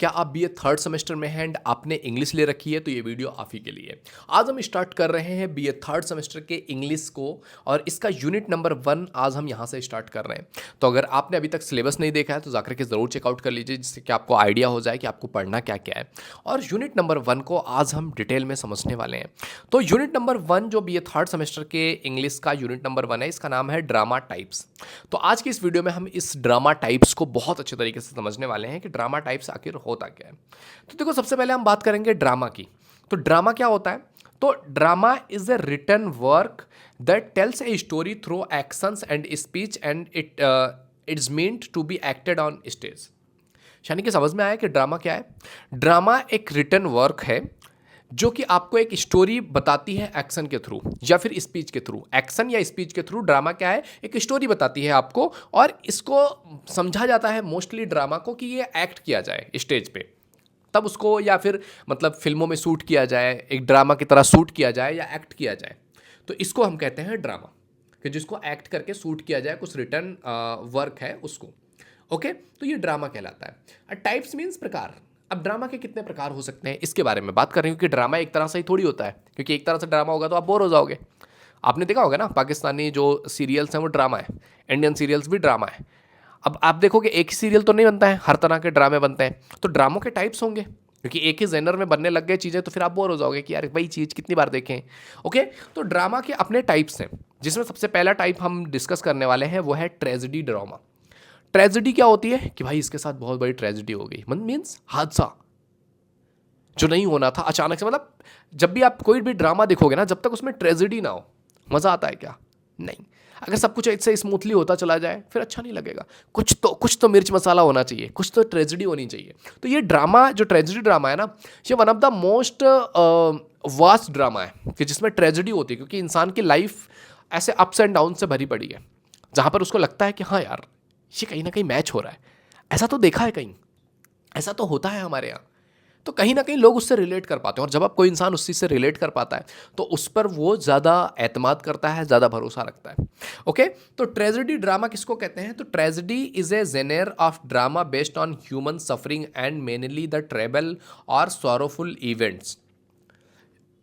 क्या आप BA third semester में हैं एंड आपने इंग्लिश ले रखी है तो ये वीडियो आप ही के लिए है। आज हम स्टार्ट कर रहे हैं बीए थर्ड सेमेस्टर के इंग्लिश को और इसका यूनिट नंबर 1 आज हम यहाँ से स्टार्ट कर रहे हैं। तो अगर आपने अभी तक सिलेबस नहीं देखा है तो जाकर के ज़रूर चेकआउट कर लीजिए, जिससे कि आपको आइडिया हो जाए कि आपको पढ़ना क्या क्या है। और यूनिट नंबर 1 को आज हम डिटेल में समझने वाले हैं। तो यूनिट नंबर 1 जो बीए थर्ड सेमेस्टर के इंग्लिश का यूनिट नंबर 1 है, इसका नाम है ड्रामा टाइप्स। तो आज की इस वीडियो में हम इस ड्रामा टाइप्स को बहुत अच्छे तरीके से समझने वाले हैं कि ड्रामा टाइप्स आखिर होता क्या है। तो देखो, सबसे पहले हम बात करेंगे ड्रामा की। तो ड्रामा क्या होता है? तो drama is a written work that tells a story through actions and speech and it's meant to be acted on stage. यानी कि समझ में आया कि ड्रामा क्या है? ड्रामा एक रिटन वर्क है जो कि आपको एक स्टोरी बताती है एक्शन के थ्रू या फिर स्पीच के थ्रू। एक्शन या स्पीच के थ्रू ड्रामा क्या है? एक स्टोरी बताती है आपको, और इसको समझा जाता है मोस्टली ड्रामा को कि ये एक्ट किया जाए स्टेज पे, तब उसको या फिर मतलब फिल्मों में शूट किया जाए, एक ड्रामा की तरह शूट किया जाए या एक्ट किया जाए। तो इसको हम कहते हैं ड्रामा, कि जिसको एक्ट करके शूट किया जाए, कुछ रिटर्न वर्क है उसको। ओके, तो ये ड्रामा कहलाता है। टाइप्स मीन्स प्रकार। अब ड्रामा के कितने प्रकार हो सकते हैं इसके बारे में बात कर रही हूँ कि ड्रामा एक तरह से ही थोड़ी होता है, क्योंकि एक तरह से ड्रामा होगा तो आप बोर हो जाओगे। आपने देखा होगा ना, पाकिस्तानी जो सीरियल्स हैं वो ड्रामा है, इंडियन सीरियल्स भी ड्रामा है। अब आप देखोगे एक ही सीरियल तो नहीं बनता है, हर तरह के ड्रामे बनते हैं। तो ड्रामों के टाइप्स होंगे, क्योंकि एक ही जेनर में बनने लग गए चीज़ें तो फिर आप बोर हो जाओगे कि यार वही चीज़ कितनी बार देखें। ओके, तो ड्रामा के अपने टाइप्स हैं, जिसमें सबसे पहला टाइप हम डिस्कस करने वाले हैं वो है ट्रेजेडी ड्रामा। ट्रेजेडी क्या होती है कि भाई इसके साथ बहुत बड़ी ट्रेजेडी हो गई, मीन्स हादसा जो नहीं होना था अचानक से। मतलब जब भी आप कोई भी ड्रामा देखोगे ना, जब तक उसमें ट्रेजेडी ना हो, मज़ा आता है क्या? नहीं। अगर सब कुछ ऐसे स्मूथली होता चला जाए फिर अच्छा नहीं लगेगा। कुछ तो मिर्च मसाला होना चाहिए, कुछ तो ट्रेजेडी होनी चाहिए। तो ये ड्रामा जो ट्रेजेडी ड्रामा है ना, ये one of the most vast drama है कि जिसमें ट्रेजेडी होती है, क्योंकि इंसान की लाइफ ऐसे अप्स एंड डाउन से भरी पड़ी है, जहाँ पर उसको लगता है कि हाँ यार ये कहीं ना कहीं मैच हो रहा है, ऐसा तो देखा है कहीं, ऐसा तो होता है हमारे यहाँ। तो कहीं ना कहीं लोग उससे रिलेट कर पाते हैं, और जब आप कोई इंसान उस चीज़ से रिलेट कर पाता है तो उस पर वो ज़्यादा एतमाद करता है, ज़्यादा भरोसा रखता है। ओके, तो ट्रेजेडी ड्रामा किसको कहते हैं? तो tragedy is a genre of drama based on human suffering and mainly the trouble और सॉरोफुल इवेंट्स।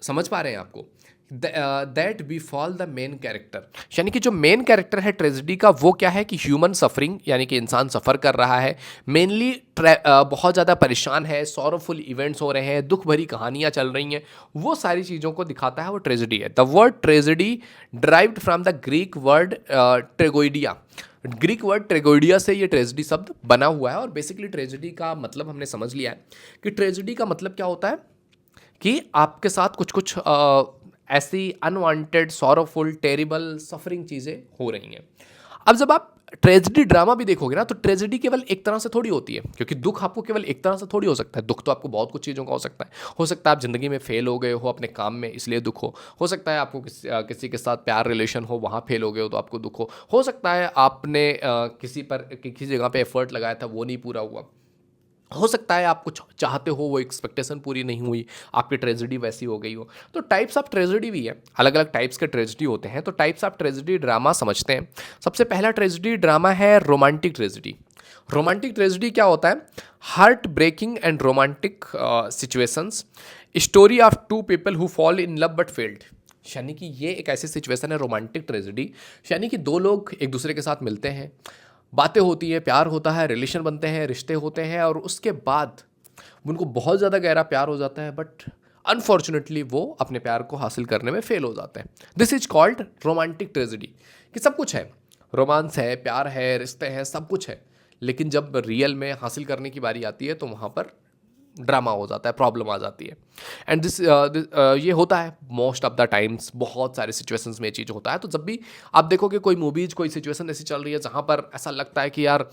समझ पा रहे हैं आपको? That befall the main character. यानी कि जो मेन कैरेक्टर है ट्रेजेडी का वो क्या है कि ह्यूमन सफरिंग, यानी कि इंसान सफ़र कर रहा है, मेनली बहुत ज़्यादा परेशान है, सॉरोफुल इवेंट्स हो रहे हैं, दुख भरी कहानियाँ चल रही हैं, वो सारी चीज़ों को दिखाता है, वो ट्रेजेडी है। The word tragedy derived from the Greek word tragoidia. Greek word tragoidia से ये ट्रेजेडी शब्द बना हुआ है, और बेसिकली ट्रेजेडी का मतलब हमने समझ लिया है कि ट्रेजेडी का मतलब क्या होता है कि आपके साथ कुछ कुछ ऐसी अनवांटेड, सॉरोफुल, टेरिबल, सफरिंग चीज़ें हो रही हैं। अब जब आप ट्रेजेडी ड्रामा भी देखोगे ना, तो ट्रेजेडी केवल एक तरह से थोड़ी होती है, क्योंकि दुख आपको केवल एक तरह से थोड़ी हो सकता है। दुख तो आपको बहुत कुछ चीज़ों का हो सकता है। हो सकता है आप ज़िंदगी में फेल हो गए हो अपने काम में, इसलिए दुख हो सकता है आपको किसी के साथ प्यार रिलेशन हो, वहाँ फेल हो गए हो तो आपको दुख हो सकता है आपने किसी जगह पे एफर्ट लगाया था वो नहीं पूरा हुआ, हो सकता है आप कुछ चाहते हो वो एक्सपेक्टेशन पूरी नहीं हुई, आपकी ट्रेजेडी वैसी हो गई हो। तो टाइप्स ऑफ ट्रेजेडी भी है, अलग अलग टाइप्स के ट्रेजेडी होते हैं। तो टाइप्स ऑफ ट्रेजेडी ड्रामा समझते हैं। सबसे पहला ट्रेजेडी ड्रामा है रोमांटिक ट्रेजेडी। रोमांटिक ट्रेजेडी क्या होता है? Heartbreaking and romantic situations, story of two people who fall in love but failed. यानी कि ये एक ऐसी सिचुएशन है रोमांटिक ट्रेजेडी, यानी कि दो लोग एक दूसरे के साथ मिलते हैं, बातें होती हैं, प्यार होता है, रिलेशन बनते हैं, रिश्ते होते हैं, और उसके बाद उनको बहुत ज़्यादा गहरा प्यार हो जाता है, बट अनफॉर्चुनेटली वो अपने प्यार को हासिल करने में फेल हो जाते हैं। This is called romantic tragedy, कि सब कुछ है, रोमांस है, प्यार है, रिश्ते हैं, सब कुछ है, लेकिन जब रियल में हासिल करने की बारी आती है तो वहाँ पर ड्रामा हो जाता है, प्रॉब्लम आ जाती है। एंड ये होता है मोस्ट ऑफ द टाइम्स, बहुत सारे सिचुएशंस में ये चीज़ होता है। तो जब भी आप देखोगे कोई मूवीज, कोई सिचुएशन ऐसी चल रही है जहाँ पर ऐसा लगता है कि यार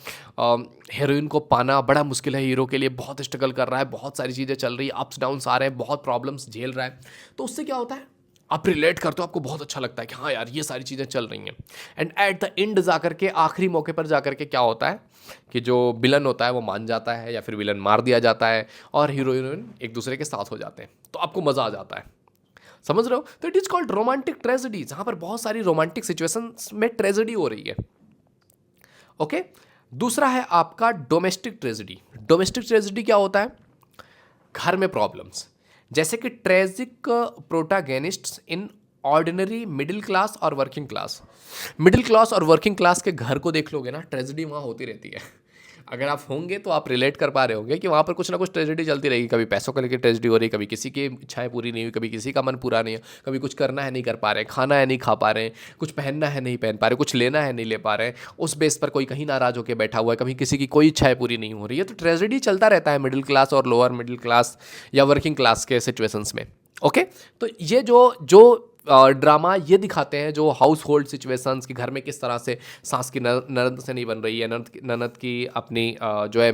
हीरोइन को पाना बड़ा मुश्किल है, हीरो के लिए बहुत स्ट्रगल कर रहा है, बहुत सारी चीज़ें चल रही है, अप्स डाउन्स आ रहे हैं, बहुत प्रॉब्लम्स झेल रहा है, तो उससे क्या होता है, आप रिलेट करते हो, आपको बहुत अच्छा लगता है कि हाँ यार ये सारी चीज़ें चल रही हैं। एंड एट द एंड जाकर के, आखिरी मौके पर जाकर के क्या होता है कि जो विलन होता है वो मान जाता है, या फिर विलन मार दिया जाता है, और हीरो हीरोइन एक दूसरे के साथ हो जाते हैं, तो आपको मज़ा आ जाता है। समझ रहे हो? तो it is called romantic tragedy, जहाँ पर बहुत सारी रोमांटिक सिचुएशंस में ट्रेजेडी हो रही है। ओके, दूसरा है आपका डोमेस्टिक ट्रेजेडी। डोमेस्टिक ट्रेजेडी क्या होता है? घर में प्रॉब्लम्स, जैसे कि tragic protagonists in ordinary middle class और वर्किंग क्लास। मिडिल क्लास और वर्किंग क्लास के घर को देख लोगे ना, ट्रेजेडी वहाँ होती रहती है। अगर आप होंगे तो आप रिलेट कर पा रहे होंगे कि वहाँ पर कुछ ना कुछ ट्रेजेडी चलती रहेगी। कभी पैसों को लेकर ट्रेजेडी हो रही है, कभी किसी की इच्छाएं पूरी नहीं हुई, कभी किसी का मन पूरा नहीं है, कभी कुछ करना है नहीं कर पा रहे, खाना है नहीं खा पा रहे, कुछ पहनना है नहीं पहन पा रहे, कुछ लेना है नहीं ले पा रहे, उस बेस पर कोई कहीं नाराज होकर बैठा हुआ है, कभी किसी की कोई इच्छाएं पूरी नहीं हो रही है। तो ट्रेजेडी चलता रहता है मिडिल क्लास और लोअर मिडिल क्लास या वर्किंग क्लास के सिचुएशंस में। ओके, तो ये जो ड्रामा ये दिखाते हैं जो हाउस होल्ड सिचुएशंस कि घर में किस तरह से सास की ननद से नहीं बन रही है, ननद की अपनी जो है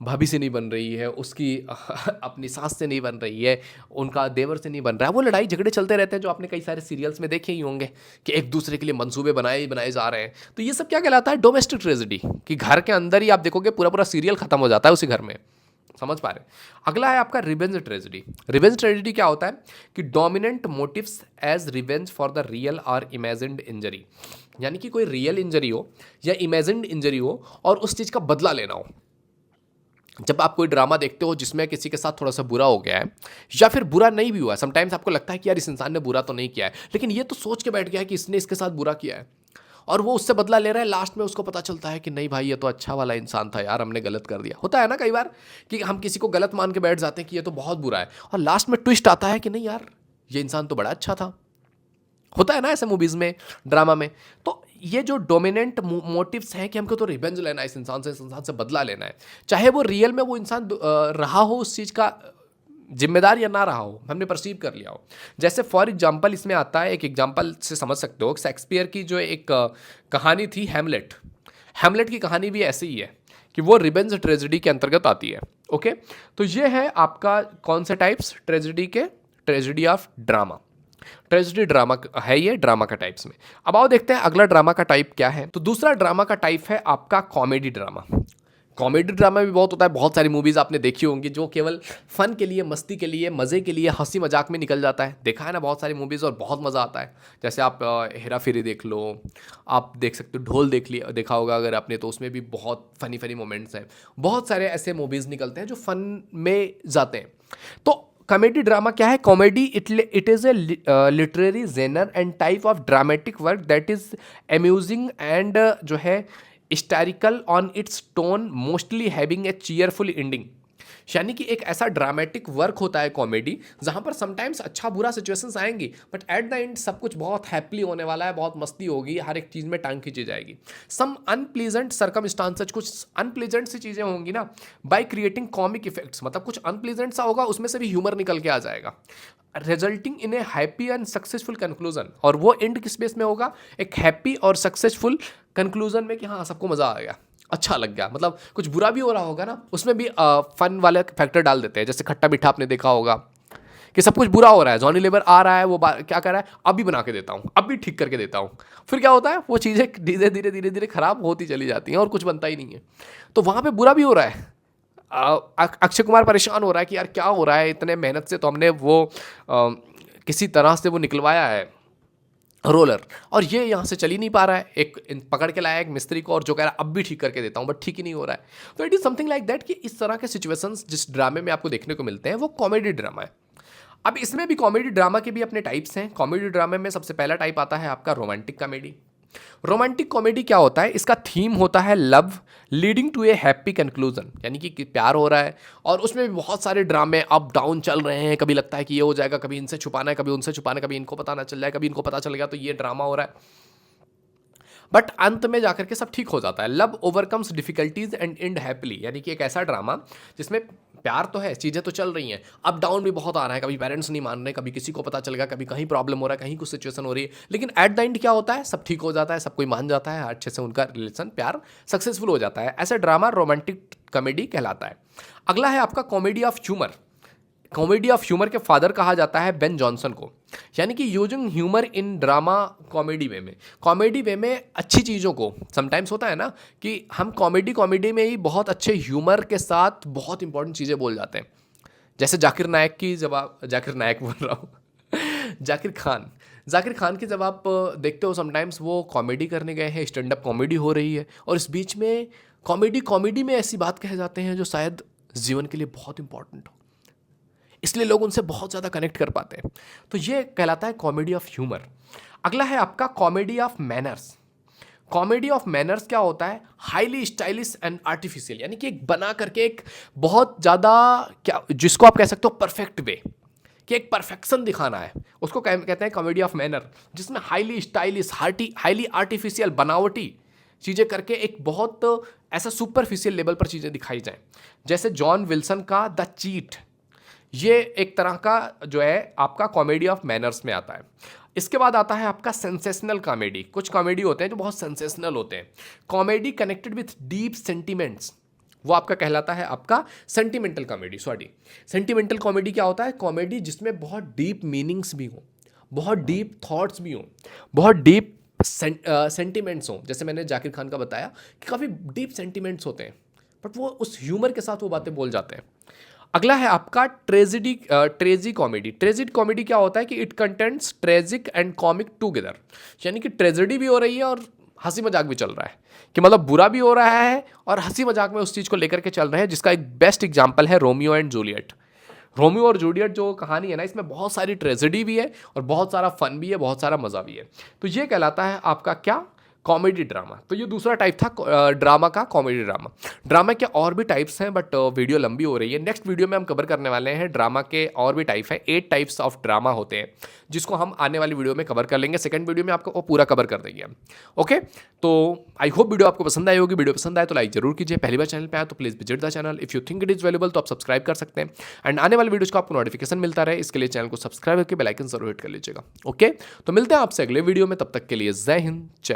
भाभी से नहीं बन रही है, उसकी अपनी सास से नहीं बन रही है, उनका देवर से नहीं बन रहा है। वो लड़ाई झगड़े चलते रहते हैं जो आपने कई सारे सीरियल्स में देखे ही होंगे कि एक दूसरे के लिए मंसूबे बनाए जा रहे हैं। तो ये सब क्या कहलाता है? डोमेस्टिक ट्रेजेडी, कि घर के अंदर ही आप देखोगे पूरा पूरा सीरियल खत्म हो जाता है उसी घर में। समझ पा रहे? अगला है आपका रिवेंज ट्रेजेडी। रिवेंज ट्रेजेडी क्या होता है कि dominant motives as revenge for the real और इमेजिन्ड इंजरी, यानी कि कोई रियल इंजरी हो या इमेजिन्ड इंजरी हो और उस चीज़ का बदला लेना हो। जब आप कोई ड्रामा देखते हो जिसमें किसी के साथ थोड़ा सा बुरा हो गया है या फिर बुरा नहीं भी हुआ है, समटाइम्स आपको लगता है कि यार इस इंसान ने बुरा तो नहीं किया है, लेकिन ये तो सोच के बैठ गया है कि इसने इसके साथ बुरा किया है और वो उससे बदला ले रहा है। लास्ट में उसको पता चलता है कि नहीं भाई ये तो अच्छा वाला इंसान था यार, हमने गलत कर दिया। होता है ना कई बार कि हम किसी को गलत मान के बैठ जाते हैं कि ये तो बहुत बुरा है, और लास्ट में ट्विस्ट आता है कि नहीं यार ये इंसान तो बड़ा अच्छा था। होता है ना ऐसे मूवीज़ में, ड्रामा में। तो ये जो डोमिनेंट मोटिव्स हैं कि हमको तो रिवेंज लेना है, इस इंसान से बदला लेना है, चाहे वो रियल में वो इंसान रहा हो उस चीज़ का जिम्मेदार या ना रहा हो, हमने परसीव कर लिया हो। जैसे फॉर एग्जांपल इसमें आता है, एक एग्जांपल से समझ सकते हो, शेक्सपियर की जो एक कहानी थी हैमलेट। हैमलेट की कहानी भी ऐसी ही है कि वो रिवेंज ट्रेजेडी के अंतर्गत आती है। ओके, तो ये है आपका कौन से टाइप्स ट्रेजेडी के? Tragedy of drama. Tragedy drama है ये, ड्रामा का टाइप्स में। अब आओ देखते हैं अगला ड्रामा का टाइप क्या है। तो दूसरा ड्रामा का टाइप है आपका कॉमेडी ड्रामा। कॉमेडी ड्रामा भी बहुत होता है, बहुत सारी मूवीज़ आपने देखी होंगी जो केवल फन के लिए, मस्ती के लिए, मज़े के लिए, हंसी मजाक में निकल जाता है। देखा है ना बहुत सारी मूवीज़ और बहुत मज़ा आता है। जैसे आप हेरा फेरी देख लो, आप देख सकते हो, ढोल देखा होगा अगर आपने, तो उसमें भी बहुत फनी फनी मोमेंट्स हैं। बहुत सारे ऐसे मूवीज़ निकलते हैं जो फन में जाते हैं। तो कॉमेडी ड्रामा क्या है? Comedy it is a literary genre and type of dramatic work that is amusing and जो है hysterical on its tone, mostly having a cheerful ending. यानी कि एक ऐसा ड्रामेटिक वर्क होता है कॉमेडी जहाँ पर समटाइम्स अच्छा बुरा सिचुएशंस आएंगी, बट एट द एंड सब कुछ बहुत हैप्पीली होने वाला है, बहुत मस्ती होगी, हर एक चीज़ में टांग खींची जाएगी। सम अनप्लीजेंट सर्कमस्टांसेस, कुछ अनप्लीजेंट सी चीज़ें होंगी ना, बाय क्रिएटिंग कॉमिक इफेक्ट्स, मतलब कुछ अनप्लीजेंट सा होगा, उसमें से भी ह्यूमर निकल के आ जाएगा, resulting in A happy and successful conclusion. और वो एंड किस बेस में होगा? एक हैप्पी और सक्सेसफुल कंक्लूजन में, कि हाँ सबको मज़ा आ गया, अच्छा लग गया। मतलब कुछ बुरा भी हो रहा होगा ना, उसमें भी फन वाले फैक्टर डाल देते हैं। जैसे खट्टा मीठा आपने देखा होगा कि सब कुछ बुरा हो रहा है, जॉनी लीवर आ रहा है, वो क्या कर रहा है, अभी बना के देता हूँ, अभी ठीक करके देता हूँ। फिर क्या होता है, वो चीज़ें धीरे धीरे धीरे धीरे खराब होती चली जाती हैं और कुछ बनता ही नहीं है। तो वहाँ पे बुरा भी हो रहा है। अक्षय कुमार परेशान हो रहा है कि यार क्या हो रहा है, इतने मेहनत से तो हमने वो किसी तरह से वो निकलवाया है रोलर, और ये यहाँ से चल ही नहीं पा रहा है। एक पकड़ के लाया एक मिस्त्री को, और जो कह रहा है अब भी ठीक करके देता हूँ, बट ठीक ही नहीं हो रहा है। तो it is something like that कि इस तरह के सिचुएशंस जिस ड्रामे में आपको देखने को मिलते हैं वो कॉमेडी ड्रामा है। अब इसमें भी कॉमेडी ड्रामा के भी अपने टाइप्स हैं। कॉमेडी ड्रामे में सबसे पहला टाइप आता है आपका रोमांटिक कॉमेडी। रोमांटिक कॉमेडी क्या होता है? इसका थीम होता है love leading to a happy conclusion, यानी कि प्यार हो रहा है और उसमें भी बहुत सारे ड्रामे अप डाउन चल रहे हैं। कभी लगता है कि ये हो जाएगा, कभी इनसे छुपाना है, कभी उनसे छुपाना है, कभी इनको पता ना चल जाए, कभी इनको पता चल गया तो ये ड्रामा हो रहा है, बट अंत में जाकर के सब ठीक हो जाता है। Love overcomes difficulties and and happily, यानी कि एक ऐसा ड्रामा जिसमें प्यार तो है, चीज़ें तो चल रही हैं, अप डाउन भी बहुत आ रहा है, कभी पेरेंट्स नहीं मान रहे, कभी किसी को पता चल गया, कभी कहीं प्रॉब्लम हो रहा है, कहीं कुछ सिचुएशन हो रही है, लेकिन एट द एंड क्या होता है, सब ठीक हो जाता है, सब कोई मान जाता है, अच्छे से उनका रिलेशन, प्यार सक्सेसफुल हो जाता है। ऐसा ड्रामा रोमांटिक कॉमेडी कहलाता है। अगला है आपका comedy of humour. Comedy of humour के फादर कहा जाता है बेन जॉनसन को, यानी कि using humour in drama comedy way में। कॉमेडी वे में अच्छी चीज़ों को, समटाइम्स होता है ना कि हम कॉमेडी में ही बहुत अच्छे ह्यूमर के साथ बहुत इंपॉर्टेंट चीज़ें बोल जाते हैं। जैसे जाकिर नायक की, जब आप जाकिर नायक बोल रहा हूँ जाकिर खान, जाकिर खान की जब आप देखते हो समटाइम्स वो कॉमेडी करने गए हैं, स्टैंड अप कॉमेडी हो रही है और इस बीच में कॉमेडी में ऐसी बात कह जाते हैं जो शायद जीवन के लिए बहुत इंपॉर्टेंट हो, इसलिए लोग उनसे बहुत ज़्यादा कनेक्ट कर पाते हैं। तो ये कहलाता है कॉमेडी ऑफ ह्यूमर। अगला है आपका comedy of manners. Comedy of manners क्या होता है? हाईली स्टाइलिश एंड आर्टिफिशियल, यानी कि एक बना करके एक बहुत ज़्यादा, क्या जिसको आप कह सकते हो परफेक्ट वे, कि एक परफेक्शन दिखाना है, उसको कहते हैं कॉमेडी ऑफ मैनर, जिसमें हाईली स्टाइलिश हाईली आर्टिफिशियल बनावटी चीज़ें करके एक बहुत ऐसा सुपरफिशियल लेवल पर चीज़ें दिखाई जाएं। जैसे जॉन विल्सन का द चीट, ये एक तरह का जो है आपका कॉमेडी ऑफ मैनर्स में आता है। इसके बाद आता है आपका सेंसेशनल कॉमेडी। कुछ कॉमेडी होते हैं जो बहुत सेंसेशनल होते हैं, comedy connected with deep sentiments, वो आपका कहलाता है आपका सेंटिमेंटल कॉमेडी। सेंटिमेंटल कॉमेडी क्या होता है? कॉमेडी जिसमें बहुत डीप मीनिंग्स भी हो, बहुत डीप थॉट्स भी हों, बहुत डीप सेंटिमेंट्स हों। जैसे मैंने जाकिर खान का बताया कि काफ़ी डीप सेंटिमेंट्स होते हैं, बट वो उस ह्यूमर के साथ वो बातें बोल जाते हैं। अगला है आपका ट्रेजिक कॉमेडी। ट्रेजिक कॉमेडी क्या होता है कि it contents tragic and comic together, यानी कि ट्रेजेडी भी हो रही है और हंसी मजाक भी चल रहा है, कि मतलब बुरा भी हो रहा है और हंसी मजाक में उस चीज़ को लेकर के चल रहे हैं, जिसका एक बेस्ट एग्जांपल है रोमियो एंड जूलियट। रोमियो और जूलियट जो कहानी है ना, इसमें बहुत सारी ट्रेजेडी भी है और बहुत सारा फन भी है, बहुत सारा मज़ा भी है। तो ये कहलाता है आपका क्या? Comedy drama. तो ये दूसरा टाइप था ड्रामा का, कॉमेडी ड्रामा। ड्रामा के और भी टाइप्स हैं, बट वीडियो लंबी हो रही है। नेक्स्ट वीडियो में हम कवर करने वाले हैं ड्रामा के और भी टाइप है। 8 टाइप्स ऑफ ड्रामा होते हैं, जिसको हम आने वाली वीडियो में कवर कर लेंगे। सेकंड वीडियो में आपको वो पूरा कवर कर देंगे हम। ओके, तो आई होप वीडियो आपको पसंद आई होगी। वीडियो पसंद आए तो लाइक जरूर कीजिए। पहली बार चैनल पे आए तो please visit the channel. If you think it is valuable तो आप सब्सक्राइब कर सकते हैं, एंड आने वाली वीडियोज़ को आपको नोटिफिकेशन मिलता रहे, इसके लिए चैनल को सब्सक्राइब करके बेल आइकन जरूर हिट कर लीजिएगा। ओके, तो मिलते हैं आपसे अगले वीडियो में, तब तक के लिए जय हिंद, जय